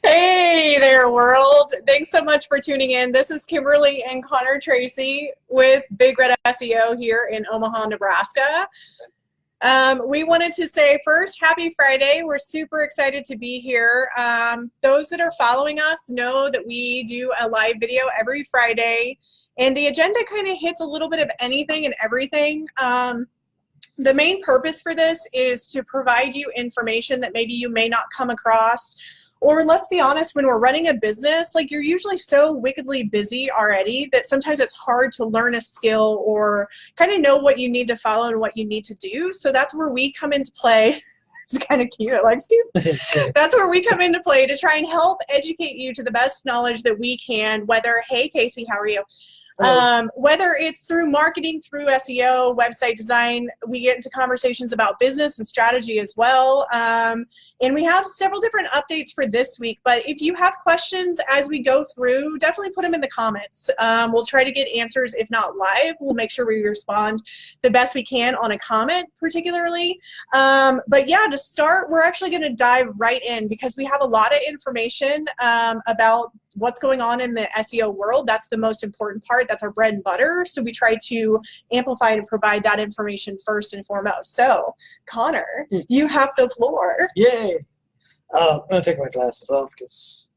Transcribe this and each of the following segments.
Hey there, world. Thanks so much for tuning in. This is Kimberly and Conor Treacy with Big Red SEO here in Omaha, Nebraska. We wanted to say first, happy Friday. We're super excited to be here. Those that are following us know that we do a live video every Friday, and the agenda kind of hits a little bit of anything and everything. The main purpose for this is to provide you information that maybe you may not come across. Or let's be honest, when we're running a business, like you're usually so wickedly busy already that sometimes it's hard to learn a skill or kind of know what you need to follow and what you need to do. So that's where we come into play. It's kind of cute. I like that's where we come into play to try and help educate you to the best knowledge that we can, whether, hey, Casey, how are you? Whether it's through marketing, through SEO, website design, we get into conversations about business and strategy as well. And we have several different updates for this week. But if you have questions as we go through, definitely put them in the comments. We'll try to get answers, if not live. We'll make sure we respond the best we can on a comment particularly. But yeah, to start, we're actually going to dive right in because we have a lot of information about what's going on in the SEO world. That's the most important part. That's our bread and butter. So we try to amplify and provide that information first and foremost. So, Conor, you have the floor. Yay. I'm going to take my glasses off because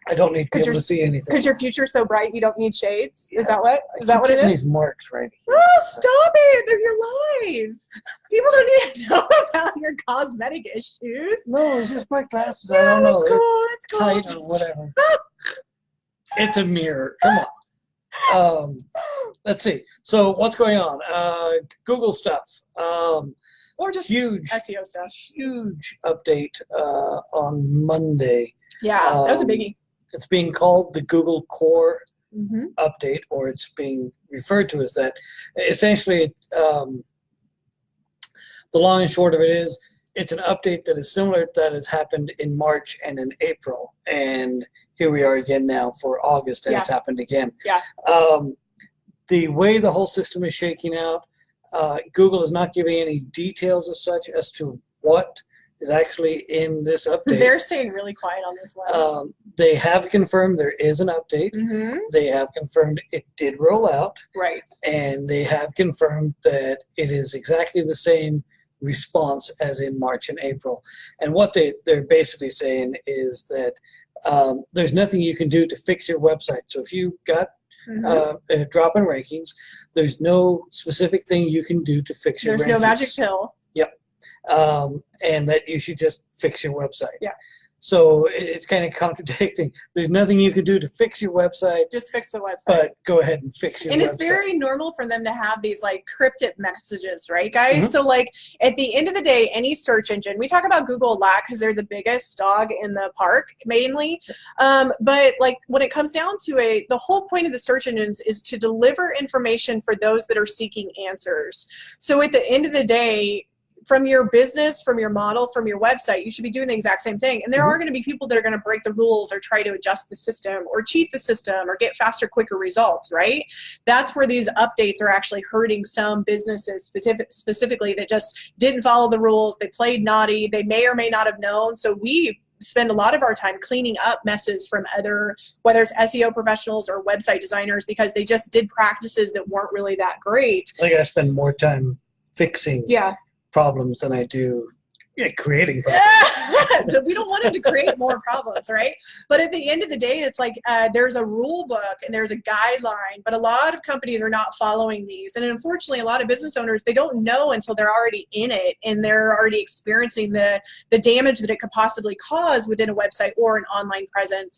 I don't need to be able to see anything. Because your future's so bright, you don't need shades? Yeah. Is that what it is? These marks right here. Oh, stop it. You're live. People don't need to know about your cosmetic issues. No, it's just my glasses. Yeah, I don't know. It's cool. Tight or whatever. It's a mirror. Come on. Let's see. So what's going on? Google stuff. Or just huge SEO stuff. Huge update on Monday. Yeah, that was a biggie. It's being called the Google Core update, or it's being referred to as that. Essentially, the long and short of it is, it's an update that is similar to that has happened in March and in April. And here we are again now for August, and it's happened again. Yeah. The way the whole system is shaking out, Google is not giving any details as such as to what is actually in this update. They're staying really quiet on this one. They have confirmed there is an update. They have confirmed it did roll out. Right. And they have confirmed that it is exactly the same response as in March and April. And what they're basically saying is that there's nothing you can do to fix your website. So if you got a drop in rankings, there's no specific thing you can do to fix your rankings. There's no magic pill. Yep. And that you should just fix your website. Yeah. So it's kind of contradicting. There's nothing you can do to fix your website. Just fix the website. But go ahead and fix your website. And it's very normal for them to have these like cryptic messages, right, guys? So like at the end of the day, any search engine, we talk about Google a lot because they're the biggest dog in the park mainly. But like when it comes down to it, the whole point of the search engines is to deliver information for those that are seeking answers. So at the end of the day, from your business, from your model, from your website, you should be doing the exact same thing. And there are going to be people that are going to break the rules or try to adjust the system or cheat the system or get faster, quicker results, right? That's where these updates are actually hurting some businesses specifically that just didn't follow the rules. They played naughty. They may or may not have known. So we spend a lot of our time cleaning up messes from other, whether it's SEO professionals or website designers, because they just did practices that weren't really that great. I think I spend more time fixing problems than I do creating problems. We don't want them to create more problems, right? But at the end of the day, it's like there's a rule book and there's a guideline, but a lot of companies are not following these. And unfortunately, a lot of business owners, they don't know until they're already in it and they're already experiencing the damage that it could possibly cause within a website or an online presence.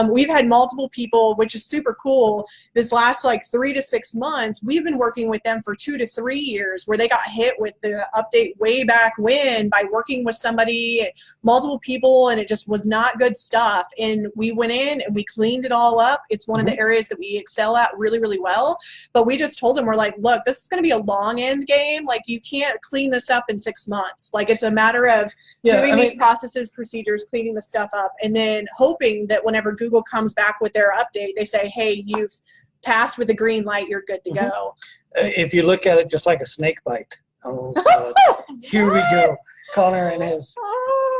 We've had multiple people, which is super cool. This last like 3 to 6 months, we've been working with them for 2 to 3 years where they got hit with the update way back when by working with somebody, multiple people, and it just was not good stuff. And we went in and we cleaned it all up. It's one of the areas that we excel at really, really well. But we just told them, we're like, look, this is going to be a long end game. Like, you can't clean this up in 6 months. Like, it's a matter of doing these processes, procedures, cleaning the stuff up, and then hoping that whenever Google comes back with their update, they say, hey, you've passed with the green light, you're good to go. If you look at it just like a snake bite, here we go. Conor and his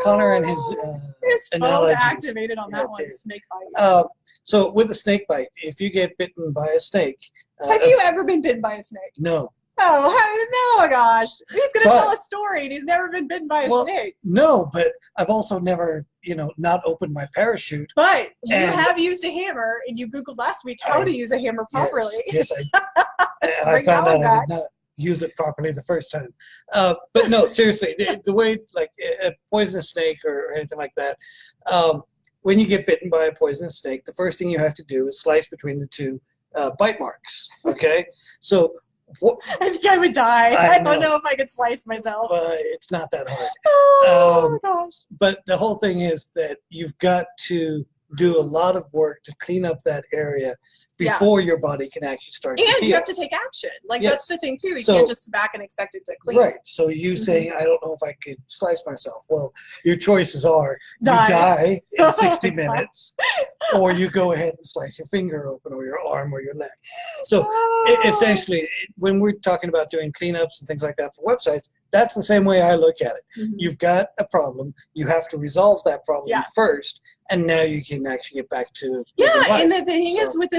Connor and his phone analogies. activated on Yeah, that one. dude. Snake bite. So with a snake bite, if you get bitten by a snake, Have you ever been bitten by a snake? no. Oh, no, gosh. He's going to But- tell a story and he's never been bitten by a snake. No, but I've also never, not opened my parachute. But you And- have used a hammer and you Googled last week how to use a hammer properly. Yes, I Bring found that out one I back. did not use it properly the first time. But no, seriously, the way, like a poisonous snake or anything like that, when you get bitten by a poisonous snake, the first thing you have to do is slice between the two bite marks, okay? So I think I would die. I I don't know. know if I could slice myself. it's not that hard. Oh, my gosh. But the whole thing is that you've got to do a lot of work to clean up that area before your body can actually start to And heal. you have to take action. Like, Yes. that's the thing, too. You So- can't just sit back and expect it to clean. Right. So you saying, I don't know if I could slice myself. Well, your choices are you die in Oh 60 my God. minutes, or you go ahead and slice your finger open, or your arm, or your leg. So essentially, when we're talking about doing cleanups and things like that for websites, that's the same way I look at it. Mhm. You've got a problem. You have to resolve that problem Yeah. first, and now you can actually get back to Yeah, living life. and the thing is So- with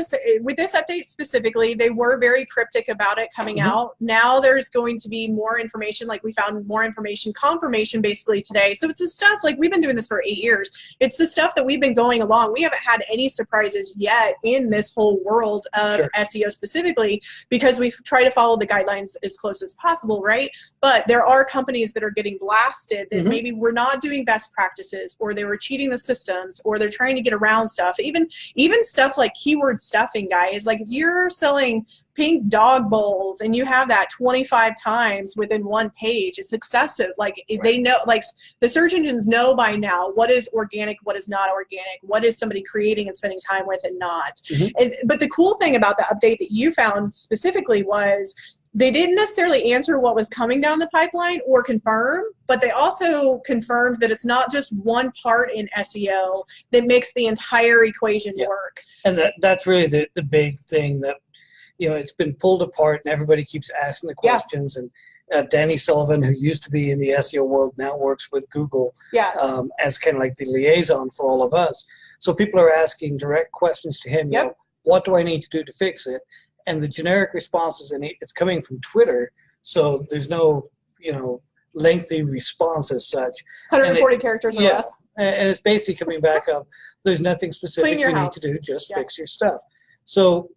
this update specifically, they were very cryptic about it coming Mhm. out. Now there's going to be more information. Like we found more information, confirmation basically today. So it's the stuff like we've been doing this for 8 years. It's the stuff that we've been going along. We haven't had any surprises yet in this whole world of Sure. SEO specifically because we try to follow the guidelines as close as possible, right? But there are companies that are getting blasted that Mhm. maybe were not doing best practices, or they were cheating the systems, or they're trying to get around stuff. Even stuff like keyword stuffing, guys. Like if you're selling pink dog bowls and you have that 25 times within one page, it's excessive. Like they know, like the search engines know by now what is organic, what is not organic, what is somebody creating and spending time with and not. Mhm. But the cool thing about the update that you found specifically was they didn't necessarily answer what was coming down the pipeline or confirm, but they also confirmed that it's not just one part in SEO that makes the entire equation Yeah. work. And that's really the big thing that, it's been pulled apart and everybody keeps asking the Yeah. questions. And Danny Sullivan, who used to be in the SEO world, now works with Google Yeah. as kind of like the liaison for all of us. So people are asking direct questions to him. Yep. What do I need to do to fix it? And the generic responses, and it's coming from Twitter, so there's no, lengthy response as such. 140 characters or Yeah. less. And it's basically coming back of there's nothing specific Clean your you need house. to do, just Yeah. fix your stuff. So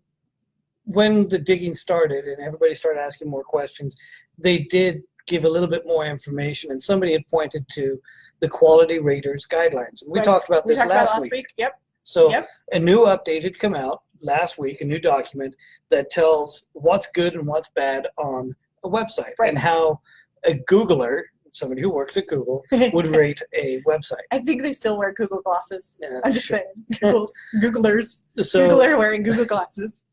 when the digging started and everybody started asking more questions, they did give a little bit more information, and somebody had pointed to the quality raters guidelines. And we Right. talked about We this talked about last last week. week. Yep. So Yep. a new update had come out last week, a new document that tells what's good and what's bad on a website, Right. and how a Googler, somebody who works at Google, would rate a website. I think they still wear Google glasses. Yeah, I'm just sure. saying. Googlers. So Googler wearing Google glasses.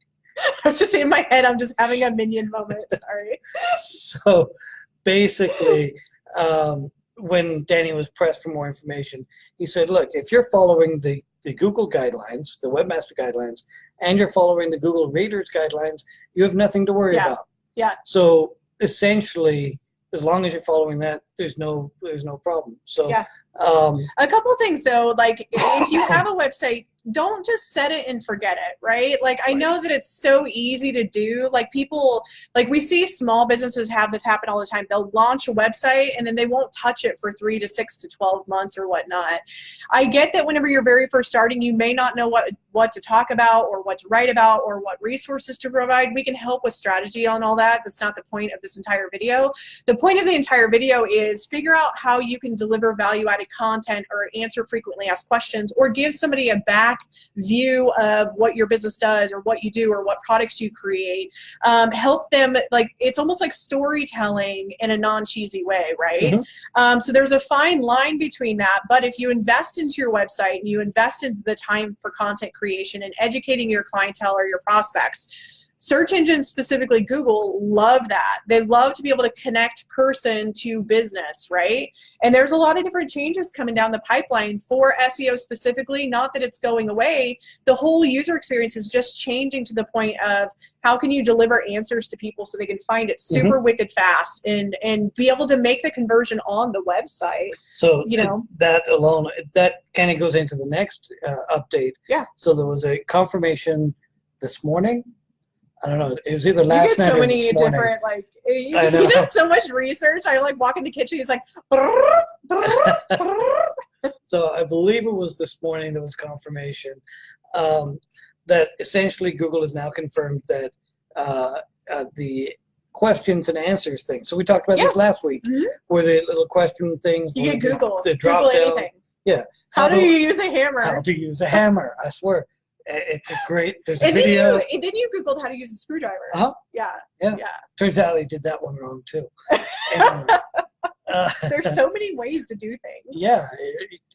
I'm just in my head, I'm just having a minion moment. Sorry. So basically, when Danny was pressed for more information, he said, look, if you're following the Google guidelines, the Webmaster guidelines, and you're following the Google Readers guidelines, you have nothing to worry Yeah. about. Yeah. So essentially, as long as you're following that, there's no problem. So Yeah. A couple things though, like if you have a website, don't just set it and forget it, right? Like I know that it's so easy to do. Like people, like we see small businesses have this happen all the time. They'll launch a website and then they won't touch it for 3 to 6 to 12 months or whatnot. I get that whenever you're very first starting, you may not know what to talk about or what to write about or what resources to provide. We can help with strategy on all that. That's not the point of this entire video. The point of the entire video is figure out how you can deliver value-added content or answer frequently asked questions or give somebody a back view of what your business does or what you do or what products you create. Help them, like it's almost like storytelling in a non-cheesy way, right? Mhm. So there's a fine line between that, but if you invest into your website and you invest into the time for content creation and educating your clientele or your prospects, search engines, specifically Google, love that. They love to be able to connect person to business, right? And there's a lot of different changes coming down the pipeline for SEO specifically. Not that it's going away. The whole user experience is just changing to the point of how can you deliver answers to people so they can find it super wicked fast and be able to make the conversion on the website. So you know, that alone, that kind of goes into the next update. Yeah. So there was a confirmation this morning. I don't know. It was either last night so or many this morning. different, like, he does so much research. I like walk in the kitchen. He's like, brrr, brrr, brrr. So I believe it was this morning there was confirmation that essentially Google has now confirmed that the questions and answers thing. So we talked about this last week, where the little question things. You get Google. The Google drop down. anything. Yeah. How do you use a hammer? How to use a hammer. I swear. It's a great, there's a and video. Then you Googled how to use a screwdriver. Yeah. Turns out I did that one wrong too. And, there's so many ways to do things. Yeah.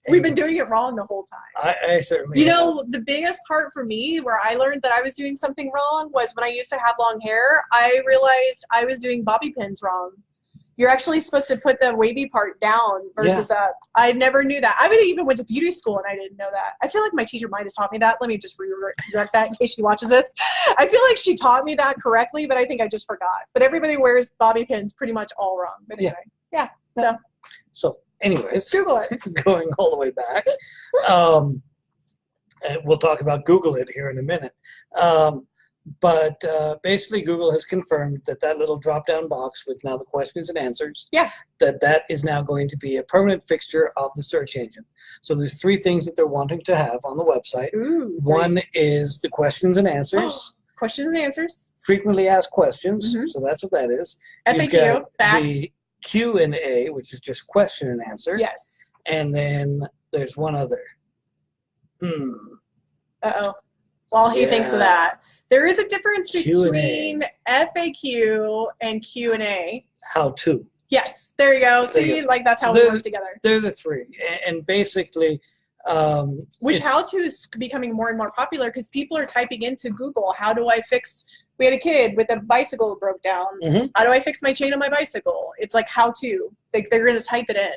We've been doing it wrong the whole time. I certainly You know, the biggest part for me where I learned that I was doing something wrong was when I used to have long hair, I realized I was doing bobby pins wrong. You're actually supposed to put the wavy part down versus up. I never knew that. I even went to beauty school and I didn't know that. I feel like my teacher might have taught me that. Let me just redirect that in case she watches this. I feel like she taught me that correctly, but I think I just forgot. But everybody wears bobby pins pretty much all wrong. But anyway, So anyways, Google it. Going all the way back. And we'll talk about Google it here in a minute. But basically, Google has confirmed that that little drop-down box with now the questions and answers, that is now going to be a permanent fixture of the search engine. So there's 3 things that they're wanting to have on the website. Ooh, one is the questions and answers. Questions and answers. Frequently asked questions. So that's what that is. FAQ. You've got Back. the Q&A, which is just question and answer. Yes. And then there's one other. Uh-oh. While he thinks of that. There is a difference between FAQ and Q&A. How to. Yes. There you go. See, like that's how we work together. They're the 3. And basically... which how to is becoming more and more popular because people are typing into Google, how do I fix... We had a kid with a bicycle broke down. How do I fix my chain on my bicycle? It's like how to. Like they're going to type it in.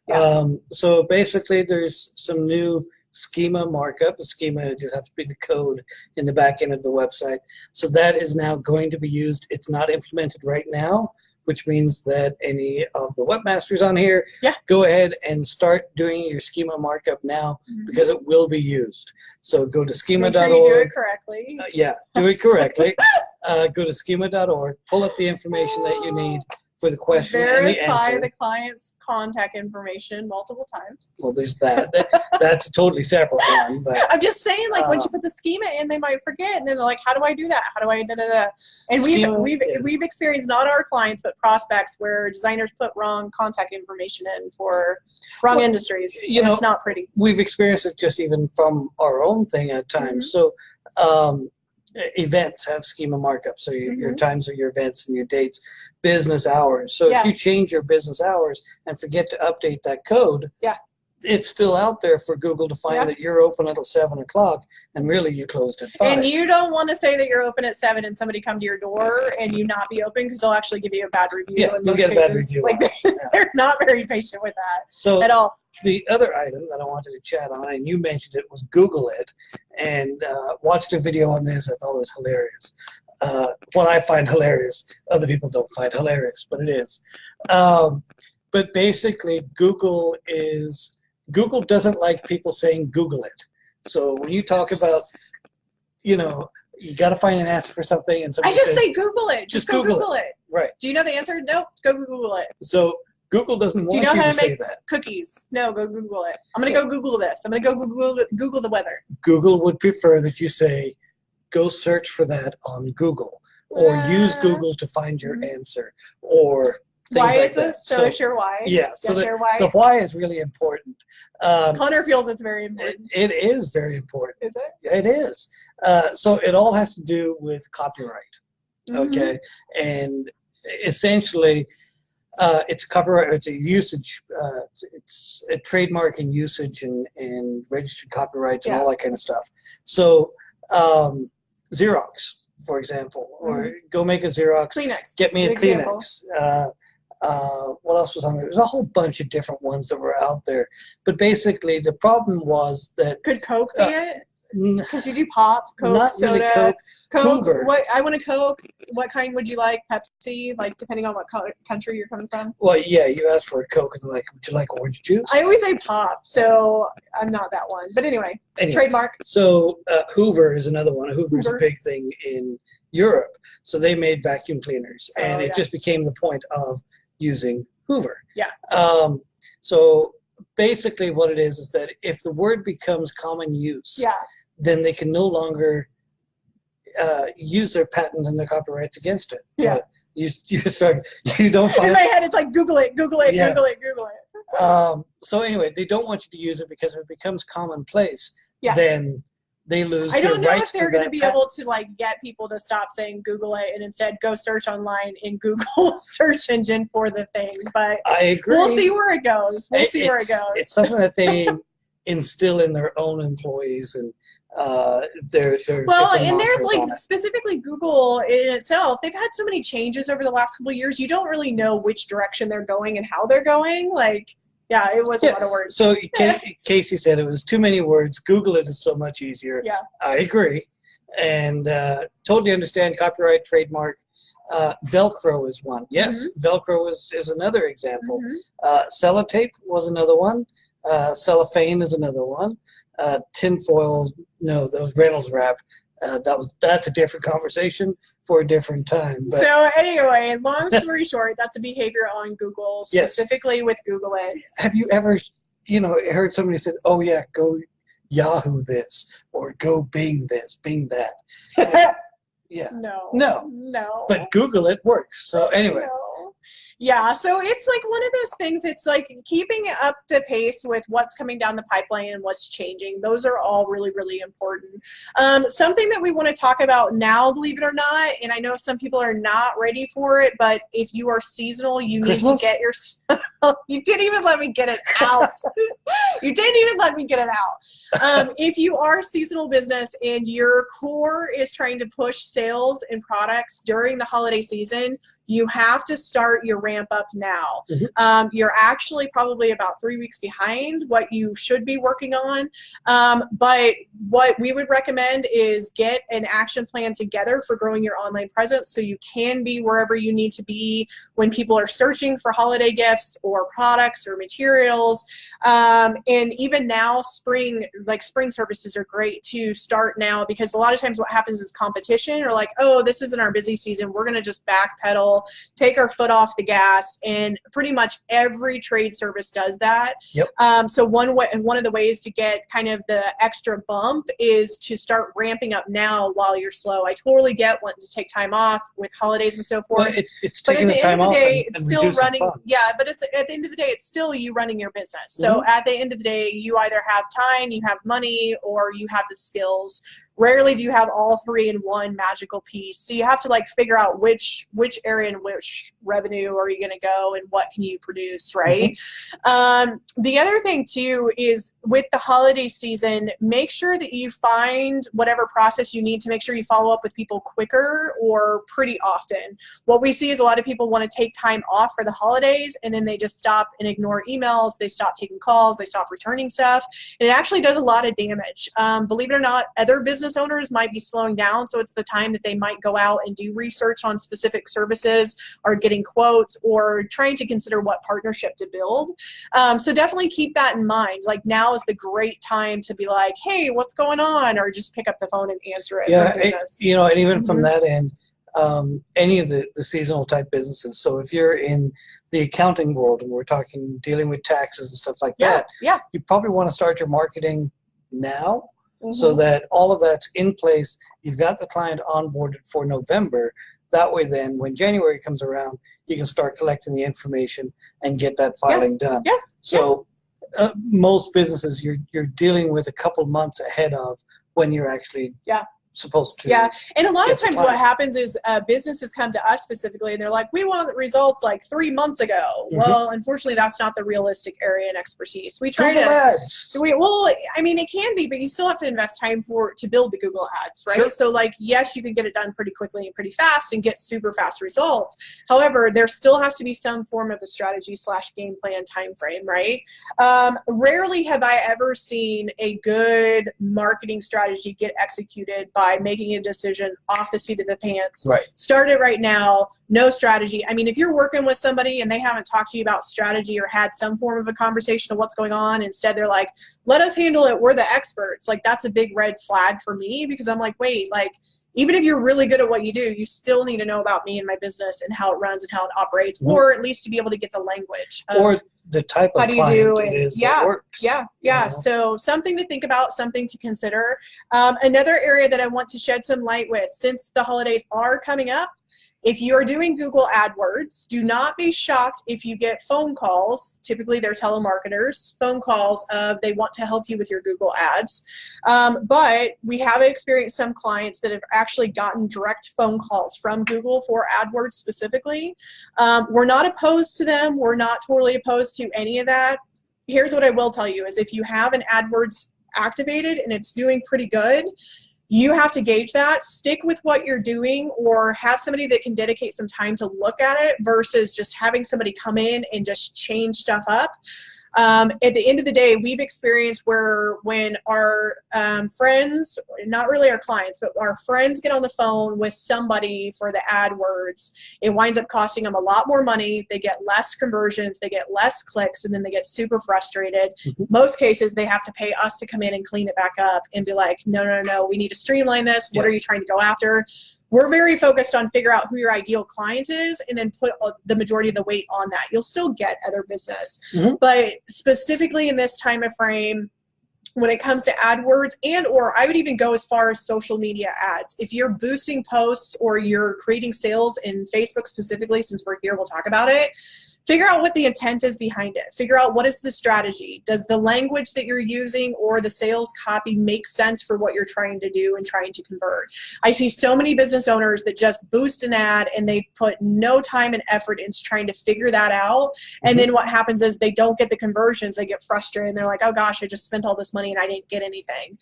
Yeah. So basically there's some new schema markup. The schema just has to be the code in the back end of the website. So that is now going to be used. It's not implemented right now, which means that any of the webmasters on here, go ahead and start doing your schema markup now because it will be used. So go to schema.org. Make sure you do it correctly. Do it correctly. Go to schema.org, pull up the information that you need for the question and the answer. Verify the client's contact information multiple times. Well, there's that. That's a totally separate one. But I'm just saying, like, once you put the schema in, they might forget, and then they're like, "How do I do that? How do I da-da-da?" And we've experienced not our clients but prospects where designers put wrong contact information in for wrong industries. You know, it's not pretty. We've experienced it just even from our own thing at times. So. Events have schema markup, so your times are your events and your dates, business hours. So if you change your business hours and forget to update that code, it's still out there for Google to find that you're open until 7 o'clock and really you closed at 5. And you don't want to say that you're open at 7 and somebody come to your door and you not be open because they'll actually give you a bad review. Yeah, you'll get a bad review. Like they're not very patient with that at all. The other item that I wanted to chat on, and you mentioned it, was Google it, and watched a video on this. I thought it was hilarious. What I find hilarious, other people don't find hilarious, but it is. But basically, Google doesn't like people saying Google it. So when you talk about, you got to find an answer for something, and somebody says, say Google it. Just go Google it. Right. Do you know the answer? Nope. Go Google it. So Google doesn't want you know you how to to make say that. Cookies? No, go Google it. I'm going to go Google this. I'm going to go Google the weather. Google would prefer that you say, go search for that on Google, or use Google to find your answer, or things why like is that. this? So sure why? Yeah, so why? The why is really important. Conor feels it's very important. It is very important. Is it? It is. So it all has to do with copyright, okay? And essentially, it's copyright. It's a usage. It's a trademark and usage and registered copyrights and all that kind of stuff. So Xerox for example, or go make a Xerox. Kleenex. Get me a example. Kleenex. What else was on there? There's a whole bunch of different ones that were out there. But basically, the problem was that Could Coke be it? Because you do pop, Coke, not soda, really Coke. Hoover. What I want a Coke. What kind would you like? Pepsi, like depending on what country you're coming from. Well, yeah, you asked for a Coke, and they're like, would you like orange juice? I always say pop, so I'm not that one. But anyway, Anyways, trademark. So Hoover is another one. Hoover's Hoover. a big thing in Europe. So they made vacuum cleaners, and Oh, it yeah. just became the point of using Hoover. Yeah. So basically what it is that if the word becomes common use, Yeah. then they can no longer use their patent and their copyrights against it. Yeah. But you don't In find my head, it's like Google it, Google it, Yeah. Google it, Google it. so anyway, they don't want you to use it because if it becomes commonplace, Yeah. then they lose I their don't know if rights they're to going to that be patent. able to like get people to stop saying Google it and instead go search online in Google search engine for the thing. But I agree. we'll see where it goes. We'll see where it goes. It's something that they instill in their own employees and their Well, different and there's mantras on like it. specifically Google in itself, they've had so many changes over the last couple of years. You don't really know which direction they're going and how they're going. Like, yeah, it was a lot of words. So Casey said it was too many words. Google it is so much easier. Yeah. I agree, and totally understand copyright, trademark. Velcro is one. Yes, Velcro is another example. Sellotape was another one. Cellophane is another one. Tinfoil, no, those Reynolds wrap. That's a different conversation for a different time. But So anyway, long story short, that's a behavior on Google, Yes. specifically with Google It. have you ever, heard somebody say, "Oh yeah, go Yahoo this," or "Go Bing this, Bing that"? Yeah. No. But Google it works. So anyway. No. Yeah, so it's like one of those things, it's like keeping up to pace with what's coming down the pipeline and what's changing. Those are all really, really important. Something that we want to talk about now, believe it or not, and I know some people are not ready for it, but if you are seasonal, you Christmas? need to get your you didn't even let me get it out. You didn't even let me get it out. If you are a seasonal business and your core is trying to push sales and products during the holiday season, you have to start your ramp up now. You're actually probably about 3 weeks behind what you should be working on. But what we would recommend is get an action plan together for growing your online presence so you can be wherever you need to be when people are searching for holiday gifts or products or materials. And even now, spring services are great to start now, because a lot of times what happens is competition, or like, oh, this isn't our busy season, we're going to just backpedal, take our foot off the gas, and pretty much every trade service does that. Yep. So one of the ways to get kind of the extra bump is to start ramping up now while you're slow. I totally get wanting to take time off with holidays and so forth. Well, it's But taking at the the end time of the off day, and it's still reducing running. funds. Yeah, but it's at the end of the day, it's still you running your business. So at the end of the day, you either have time, you have money, or you have the skills. Rarely do you have all three in one magical piece. So you have to like figure out which area and which revenue are you going to go and what can you produce, right? The other thing too is with the holiday season, make sure that you find whatever process you need to make sure you follow up with people quicker or pretty often. What we see is a lot of people want to take time off for the holidays and then they just stop and ignore emails. They stop taking calls. They stop returning stuff. And it actually does a lot of damage. Believe it or not, other business owners might be slowing down, so it's the time that they might go out and do research on specific services or getting quotes or trying to consider what partnership to build. So definitely keep that in mind. Like now is the great time to be like, hey, what's going on? Or just pick up the phone and answer it. Yeah, and even from Mhm. that end, any of the seasonal type businesses. So if you're in the accounting world and we're talking dealing with taxes and stuff like that, you probably want to start your marketing now. So that all of that's in place. You've got the client onboarded for November. That way then when January comes around, you can start collecting the information and get that filing done. Yeah. So most businesses you're dealing with a couple months ahead of when you're actually supposed to. Yeah, and a lot of get times supplied. what happens is businesses come to us specifically and they're like, we want results like 3 months ago. Well, unfortunately, that's not the realistic area and expertise. We try Google to ads. well, I mean, it can be, but you still have to invest time to build the Google ads, right? Sure. So like, yes, you can get it done pretty quickly and pretty fast and get super fast results. However, there still has to be some form of a strategy / game plan time frame, right? Rarely have I ever seen a good marketing strategy get executed by making a decision off the seat of the pants. Right. Start it right now. No strategy. I mean, if you're working with somebody and they haven't talked to you about strategy or had some form of a conversation of what's going on, instead they're like, let us handle it. We're the experts. Like, that's a big red flag for me, because I'm like, wait, like, even if you're really good at what you do, you still need to know about me and my business and how it runs and how it operates, or at least to be able to get the language. Or the type of client it is that works. Yeah. You know? So something to think about, something to consider. Another area that I want to shed some light with, since the holidays are coming up, if you are doing Google AdWords, do not be shocked if you get phone calls. Typically, they're telemarketers, phone calls of they want to help you with your Google ads. But we have experienced some clients that have actually gotten direct phone calls from Google for AdWords specifically. We're not opposed to them. We're not totally opposed to any of that. Here's what I will tell you is if you have an AdWords activated and it's doing pretty good, you have to gauge that, stick with what you're doing, or have somebody that can dedicate some time to look at it versus just having somebody come in and just change stuff up. At the end of the day, we've experienced where when our friends, not really our clients, but our friends get on the phone with somebody for the AdWords, it winds up costing them a lot more money. They get less conversions, they get less clicks, and then they get super frustrated. Most cases, they have to pay us to come in and clean it back up and be like, no, we need to streamline this. What are you trying to go after? We're very focused on figure out who your ideal client is and then put the majority of the weight on that. You'll still get other business. But specifically in this time of frame, when it comes to AdWords or I would even go as far as social media ads. If you're boosting posts or you're creating sales in Facebook specifically, since we're here, we'll talk about it. Figure out what the intent is behind it. Figure out what is the strategy. Does the language that you're using or the sales copy make sense for what you're trying to do and trying to convert? I see so many business owners that just boost an ad and they put no time and effort into trying to figure that out. And then what happens is they don't get the conversions. They get frustrated and they're like, oh gosh, I just spent all this money and I didn't get anything.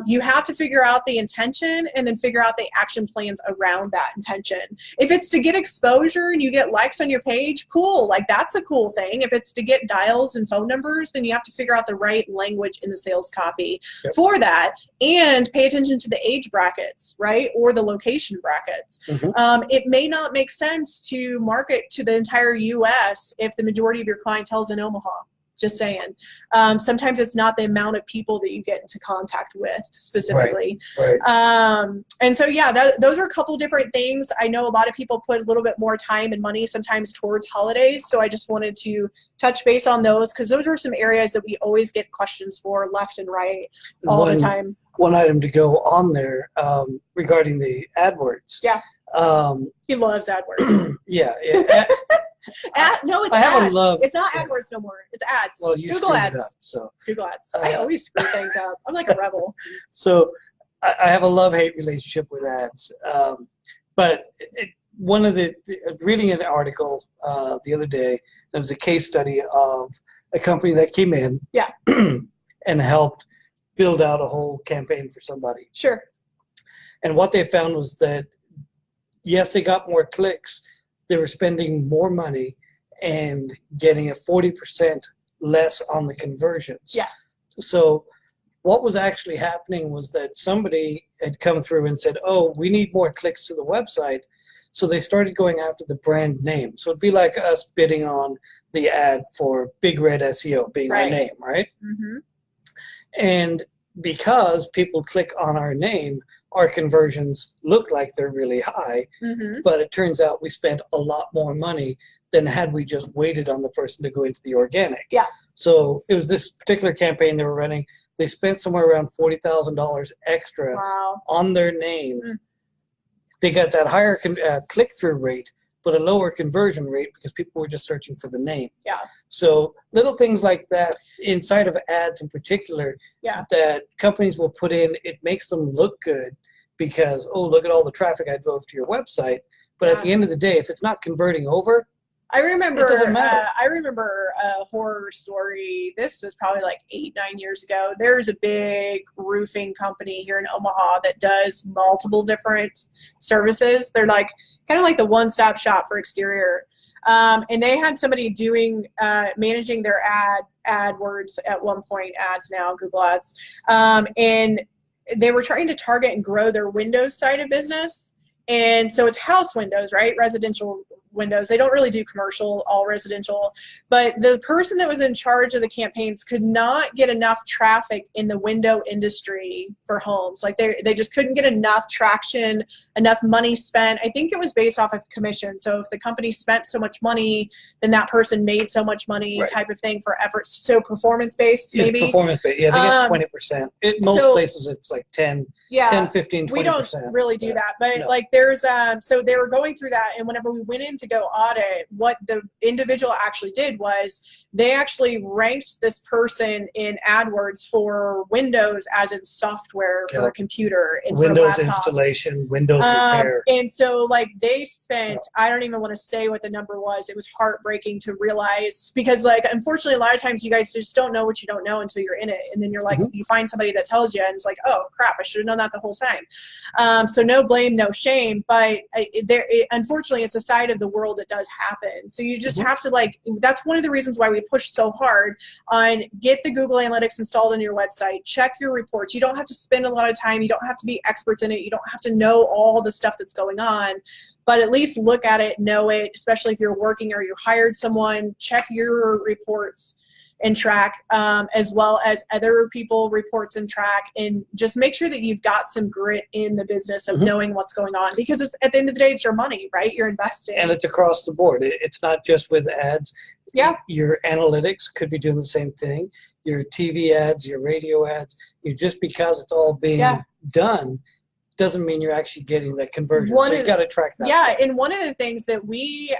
You have to figure out the intention and then figure out the action plans around that intention. If it's to get exposure and you get likes on your page, cool. Like, that's a cool thing. If it's to get dials and phone numbers, then you have to figure out the right language in the sales copy for that, and pay attention to the age brackets, right? Or the location brackets. It may not make sense to market to the entire US if the majority of your clientele is in Omaha. Just saying. Sometimes it's not the amount of people that you get into contact with specifically. And so, those are a couple different things. I know a lot of people put a little bit more time and money sometimes towards holidays. So I just wanted to touch base on those because those are some areas that we always get questions for left and right all the time. One item to go on there regarding the AdWords. He loves AdWords. No, it's I have ads. a love. It's not AdWords no more. It's ads. Well, you Google ads. It up, so. Google ads. I always screw things up. I'm like a rebel. So I have a love-hate relationship with ads. But one of reading an article the other day, there was a case study of a company that came in and helped build out a whole campaign for somebody. Sure. And what they found was that, yes, they got more clicks. They were spending more money and getting a 40% less on the conversions. So what was actually happening was that somebody had come through and said, oh, we need more clicks to the website. So they started going after the brand name. So it'd be like us bidding on the ad for Big Red SEO being our name, right? And because people click on our name, our conversions look like they're really high, but it turns out we spent a lot more money than had we just waited on the person to go into the organic. So it was this particular campaign they were running. They spent somewhere around $40,000 extra on their name. They got that higher click-through rate, but a lower conversion rate because people were just searching for the name. So little things like that inside of ads in particular that companies will put in, it makes them look good because, oh, look at all the traffic I drove to your website. But at the end of the day, if it's not converting over, I remember, it doesn't matter. I remember a horror story. This was probably like 8-9 years ago. There's a big roofing company here in Omaha that does multiple different services. They're like kind of like the one-stop shop for exterior. And they had somebody doing managing their AdWords at one point, ads now, Google Ads, and they were trying to target and grow their Windows side of business. And so it's house windows, right? Residential windows. They don't really do commercial, all residential. But the person that was in charge of the campaigns could not get enough traffic in the window industry for homes. Like they just couldn't get enough traction, enough money spent. I think it was based off of commission. So if the company spent so much money, then that person made so much money, type of thing for efforts. So performance-based, maybe? It's performance-based. Yeah, they get 20%. In most places, it's like 10, 15, 20%. We don't really do that. But like there's, so they were going through that. And whenever we went in to go audit, what the individual actually did was they actually ranked this person in AdWords for Windows as in software for a computer and Windows for laptops. Installation, Windows repair. And so like they spent, I don't even want to say what the number was. It was heartbreaking to realize, because like unfortunately a lot of times you guys just don't know what you don't know until you're in it, and then you're like you find somebody that tells you and it's like, oh crap, I should have known that the whole time. So no blame, no shame, but unfortunately it's a side of the world that does happen. So you just have to, like, that's one of the reasons why we push so hard on get the Google Analytics installed on your website, check your reports. You don't have to spend a lot of time, you don't have to be experts in it, you don't have to know all the stuff that's going on, but at least look at it, know it, especially if you're working or you hired someone. Check your reports and track, as well as other people reports and track, and just make sure that you've got some grit in the business of knowing what's going on, because it's at the end of the day, it's your money, right? You're investing. And it's across the board. It's not just with ads. Yeah. Your analytics could be doing the same thing. Your TV ads, your radio ads, just because it's all being done doesn't mean you're actually getting that conversion. So you got to track that. Yeah, and one of the things that we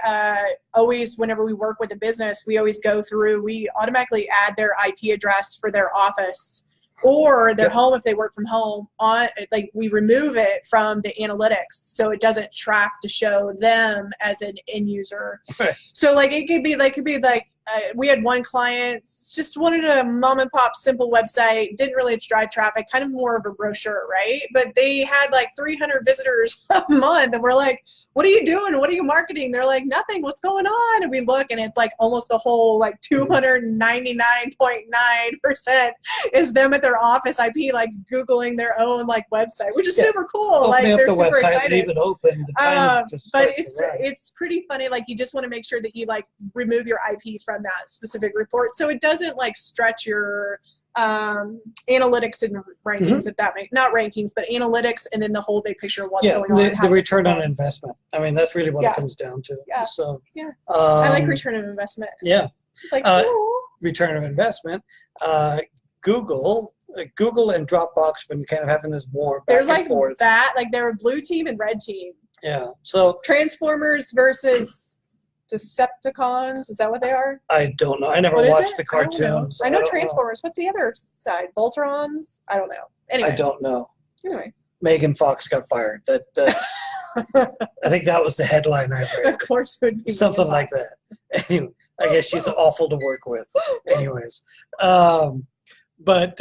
always, whenever we work with a business, we always go through, we automatically add their IP address for their office or their home if they work from home. On like we remove it from the analytics so it doesn't track to show them as an end user. Right. So like it could be like we had one client just wanted a mom and pop simple website, didn't really drive traffic, kind of more of a brochure, right? But they had like 300 visitors a month, and we're like, what are you doing? What are you marketing? They're like, nothing, what's going on? And we look, and it's like almost the whole like 299.9% is them at their office IP, like Googling their own like website, which is super cool. Like up they're the super website excited. And even open the time but it's pretty funny. Like you just want to make sure that you like remove your IP from that specific report, so it doesn't like stretch your analytics and rankings, if that makes, not rankings, but analytics, and then the whole big picture of what's going on. The return on investment. I mean, that's really what it comes down to. Yeah. So I like return on investment. Yeah. Like return on investment. Google and Dropbox have been kind of having this war back and forth. They're a blue team and red team. Yeah. So Transformers versus Decepticons, is that what they are? I don't know. I never watched the cartoons. I know Transformers. What's the other side? Voltrons? I don't know. Anyway. I don't know. Anyway. Megan Fox got fired. That's I think that was the headline I read. Of course it would be. Something like that. Anyway, I guess she's awful to work with. Anyways. But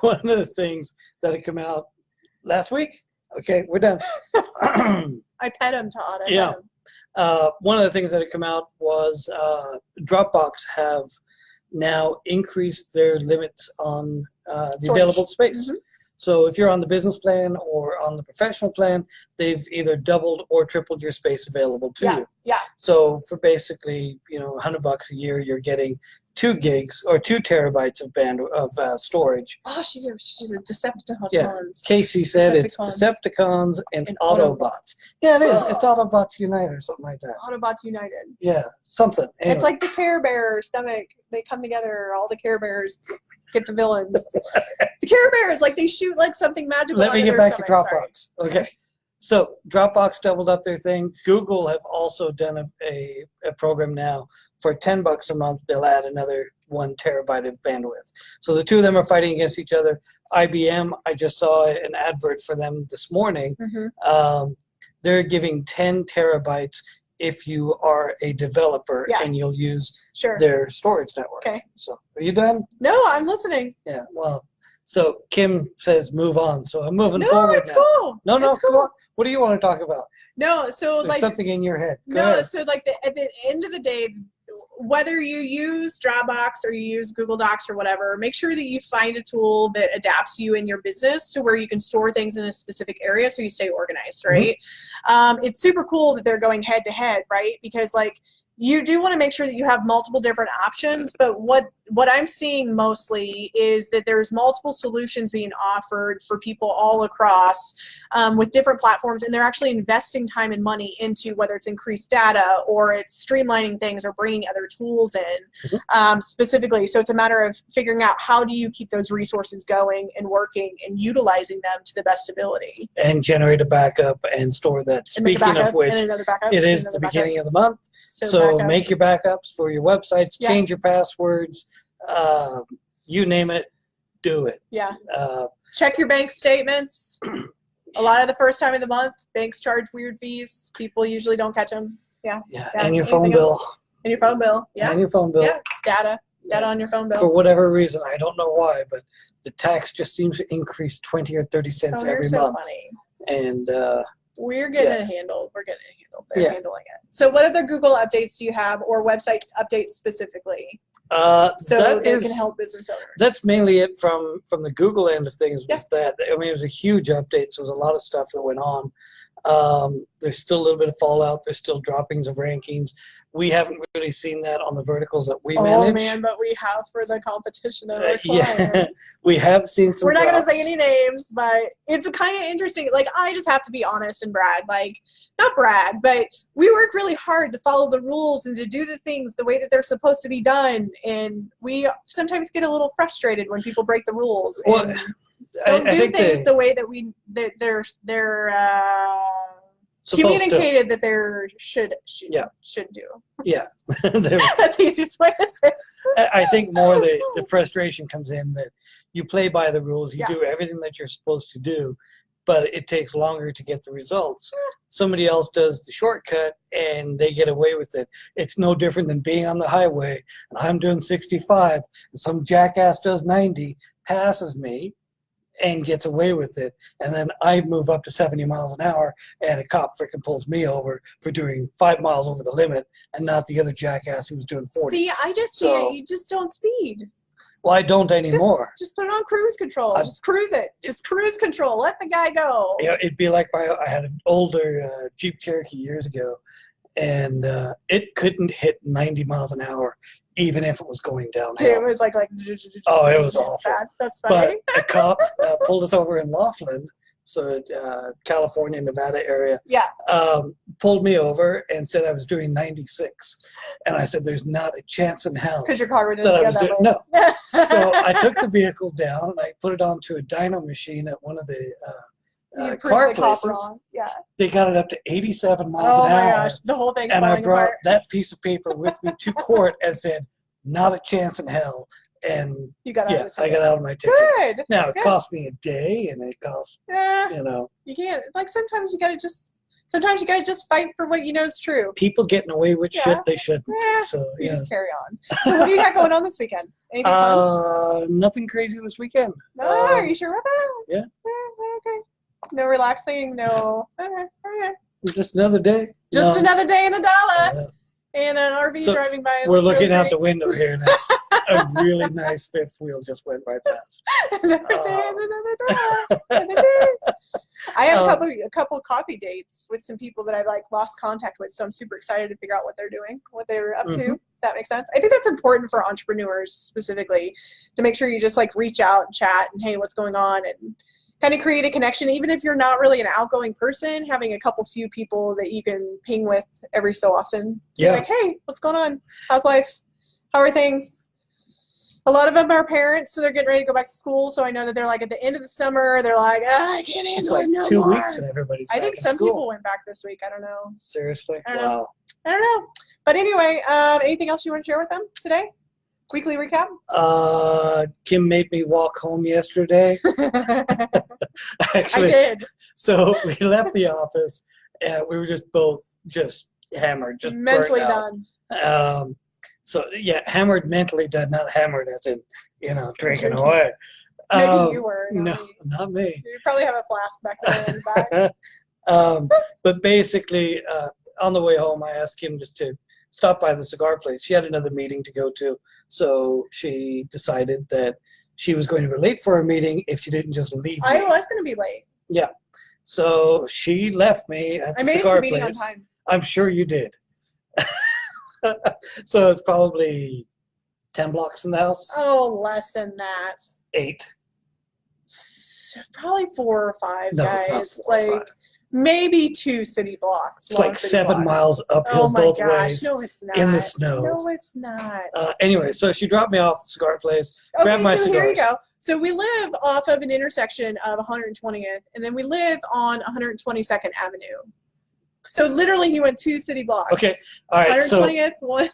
one of the things that had come out last week, okay, we're done. I pet him to audit him. One of the things that had come out was Dropbox have now increased their limits on the available space. So if you're on the business plan or on the professional plan, they've either doubled or tripled your space available to you. Yeah. So for basically, $100 a year, you're getting 2 gigs or 2 terabytes of storage. Oh, she's a Decepticon. Yeah. Casey said it's Decepticons and Autobots. Yeah, it is. It's Autobots Unite or something like that. Autobots United. Yeah, something. Anyway. It's like the Care Bear stomach. They come together. All the Care Bears get the villains. The Care Bears, like they shoot like something magical. Let me get back to Dropbox. Sorry. Okay. So Dropbox doubled up their thing. Google have also done a program now for $10 a month. They'll add another 1 terabyte of bandwidth. So the two of them are fighting against each other. IBM, I just saw an advert for them this morning. They're giving 10 terabytes if you are a developer and you'll use their storage network. Okay. So are you done? No, I'm listening. Yeah, well, so Kim says move on. So I'm moving forward it's now. cool. No, It's come cool. on. What do you want to talk about? No, so There's like something in your head. Go no, ahead. so like at the end of the day, whether you use Dropbox or you use Google Docs or whatever, make sure that you find a tool that adapts you in your business to where you can store things in a specific area so you stay organized, right? It's super cool that they're going head to head, right? Because like you do want to make sure that you have multiple different options, but what I'm seeing mostly is that there's multiple solutions being offered for people all across with different platforms, and they're actually investing time and money into whether it's increased data or it's streamlining things or bringing other tools in specifically. So it's a matter of figuring out how do you keep those resources going and working and utilizing them to the best ability. And generate a backup and store that. Speaking of which, it is the beginning of the month. So make your backups for your websites, change your passwords, you name it, do it. Yeah. Check your bank statements. A lot of the first time of the month, banks charge weird fees. People usually don't catch them. Yeah. And your phone bill. And your phone bill. Yeah. And your phone bill. Yeah. Data on your phone bill. For whatever reason, I don't know why, but the tax just seems to increase 20 or 30 cents every month. Funny. And we're getting it handled. We're getting it handled. They're handling it. So what other Google updates do you have, or website updates specifically? So they can help business owners. That's mainly it from the Google end of things. Was that, I mean, it was a huge update, so there was a lot of stuff that went on. There's still a little bit of fallout. There's still droppings of rankings. We haven't really seen that on the verticals that we manage. Oh man, but we have for the competition of our clients. We have seen some. We're not going to say any names, but it's kind of interesting. Like, I just have to be honest and brag. Like, not brag, but we work really hard to follow the rules and to do the things the way that they're supposed to be done. And we sometimes get a little frustrated when people break the rules. Well, don't do things the way that they're communicated that they should do. Yeah. That's the easiest way to say it. I think more the frustration comes in that you play by the rules, you do everything that you're supposed to do, but it takes longer to get the results. Somebody else does the shortcut and they get away with it. It's no different than being on the highway and I'm doing 65 and some jackass does 90, passes me, and gets away with it, and then I move up to 70 miles an hour and a cop freaking pulls me over for doing 5 miles over the limit and not the other jackass who was doing 40. See, I just see it. You just don't speed. Well, I don't anymore. Just put it on cruise control. Just cruise it. Just cruise control. Let the guy go. Yeah, it'd be like I had an older Jeep Cherokee years ago, and it couldn't hit 90 miles an hour even if it was going downhill. It was like oh, it was awful. Bad. That's funny. But a cop pulled us over in Laughlin, so California, Nevada area. Yeah. Pulled me over and said I was doing 96, and I said, "There's not a chance in hell." Because your car didn't that I was doing. No. So I took the vehicle down and I put it onto a dyno machine at one of the car places. Yeah. They got it up to 87 miles an hour. Oh my gosh, the whole thing. And I brought that piece of paper with me to court and said, "Not a chance in hell." And you got out of the I got out of my ticket. Good. Now it cost me a day, and it cost You can't, like, sometimes you gotta just fight for what you know is true. People getting away with shit they shouldn't. So you just carry on. So what do you got going on this weekend? Anything fun? Nothing crazy this weekend. No, are you sure about that? Yeah. Okay. No relaxing, no. Okay. Just another day. Just another day and a dollar. And an RV driving by. We're looking out the window here, and a really nice fifth wheel just went right past. Another day and another day. I have a couple coffee dates with some people that I've lost contact with, so I'm super excited to figure out what they're doing, what they're up to. That makes sense. I think that's important for entrepreneurs specifically, to make sure you just reach out and chat and, hey, what's going on, and kind of create a connection. Even if you're not really an outgoing person, having a few people that you can ping with every so often. Yeah. Like, hey, what's going on? How's life? How are things? A lot of them are parents, so they're getting ready to go back to school. So I know that they're at the end of the summer, they're like, I can't handle it no more. 2 weeks and everybody's back I think in some school. people went back this week. I don't know. Seriously? I don't know. But anyway, anything else you want to share with them today? Weekly recap? Kim made me walk home yesterday. Actually, I did. so we left the office and we were just both just hammered, just Mentally burnt out. done. So yeah, hammered, mentally done, not hammered as in, drinking away. Maybe you were. No, Me. not me. You probably have a flask back there in the back. But basically, on the way home, I asked Kim just to stop by the cigar place. She had another meeting to go to, so she decided that she was going to be late for a meeting if she didn't just leave me. I was going to be late. Yeah. So she left me at the I made it to cigar the meeting place. on time. I'm sure you did. So it's probably 10 blocks from the house. Oh, less than that. 8. Probably 4 or 5, No, guys. it's not 4 or 5. Maybe 2 city blocks. It's like 7 miles uphill oh my both gosh. ways No, it's not. in the snow. No, it's not. Anyway, so she dropped me off at the cigar place, Okay, grabbed my so cigars. here you go. So we live off of an intersection of 120th, and then we live on 122nd Avenue. So literally, he went 2 city blocks. Okay, all right. 120th, 1,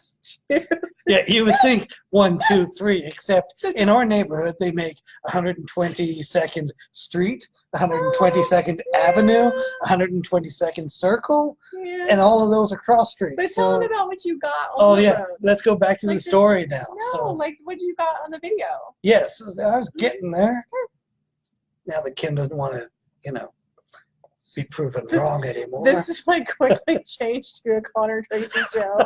2. Yeah, you would think 1, 2, 3, except So in our neighborhood they make 122nd Street, 122nd Avenue, 122nd Circle, Yeah. and all of those are cross streets. But tell them about what you got on Oh the yeah, road. let's go back to Like the story now. No, So like what you got on the video. yes, I was getting there. Now that Kim doesn't want to, be proven wrong anymore. This is like quickly changed to a Conor Treacy show.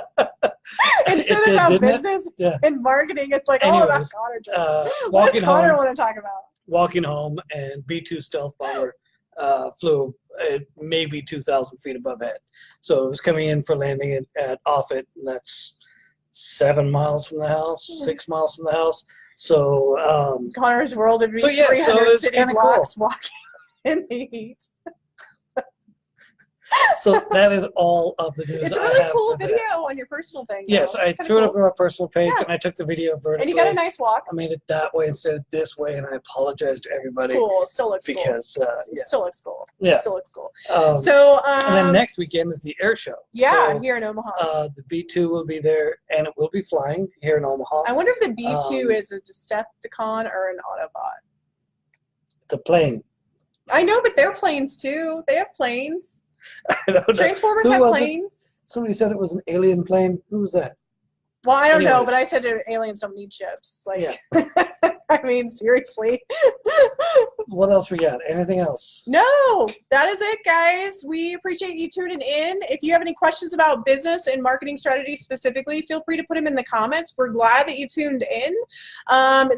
Instead did, about didn't it? business Yeah. and marketing, it's like all about Anyways, Conor Treacy. What walking does Conor home, want to talk about? walking home, and B-2 stealth bomber flew maybe 2,000 feet above head. So it was coming in for landing at Offutt, and that's 7 miles from the house, 6 miles from the house. So Connor's world would be so yeah, 300 so it's city kinda blocks walking in the heat. so that is all of the news It's a I really have cool for that. video on your personal thing. Yes, though. I It's kinda threw it cool. up on my personal page, Yeah. and I took the video vertically. And you got a nice walk. I made it that way instead of this way, and I apologize to everybody It's cool. It still looks because cool. It still looks cool. Yeah. It still looks cool. So and then next weekend is the air show. Yeah, So, here in Omaha. the B-2 will be there, and it will be flying here in Omaha. I wonder if the B-2 is a Decepticon or an Autobot. It's a plane. I know, but they're planes too. They have planes. I don't know. Transformers Who have was it? planes. Somebody said it was an alien plane. Who was that? Well, I don't know, Anyways. but I said aliens don't need ships. Like, Yeah. I mean, seriously. What else we got? Anything else? No, that is it, guys. We appreciate you tuning in. If you have any questions about business and marketing strategies specifically, feel free to put them in the comments. We're glad that you tuned in.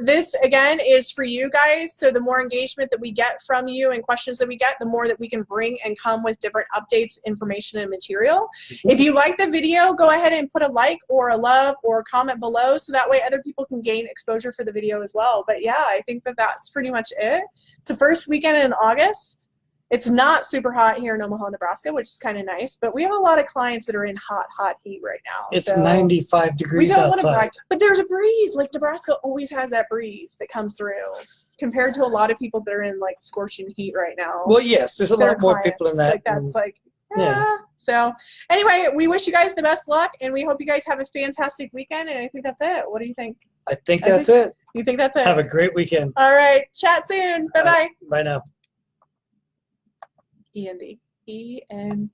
This, again, is for you guys. So the more engagement that we get from you and questions that we get, the more that we can bring and come with different updates, information, and material. If you like the video, go ahead and put a like or a love or a comment below so that way other people can gain exposure for the video as well. But yeah, I think that that's pretty much it. It's the first weekend in August. It's not super hot here in Omaha, Nebraska, which is kind of nice, but we have a lot of clients that are in hot heat right now. It's so 95 we degrees don't want to outside. brag, but there's a breeze. Like Nebraska always has that breeze that comes through compared to a lot of people that are in like scorching heat right now. Well, yes, there's a Their lot more people in that. Like that's like, yeah. So anyway, we wish you guys the best luck, and we hope you guys have a fantastic weekend. And I think that's it. What do you think? I think that's it. You think that's it? Have a great weekend. All right. Chat soon. Bye bye. Bye now. END. END.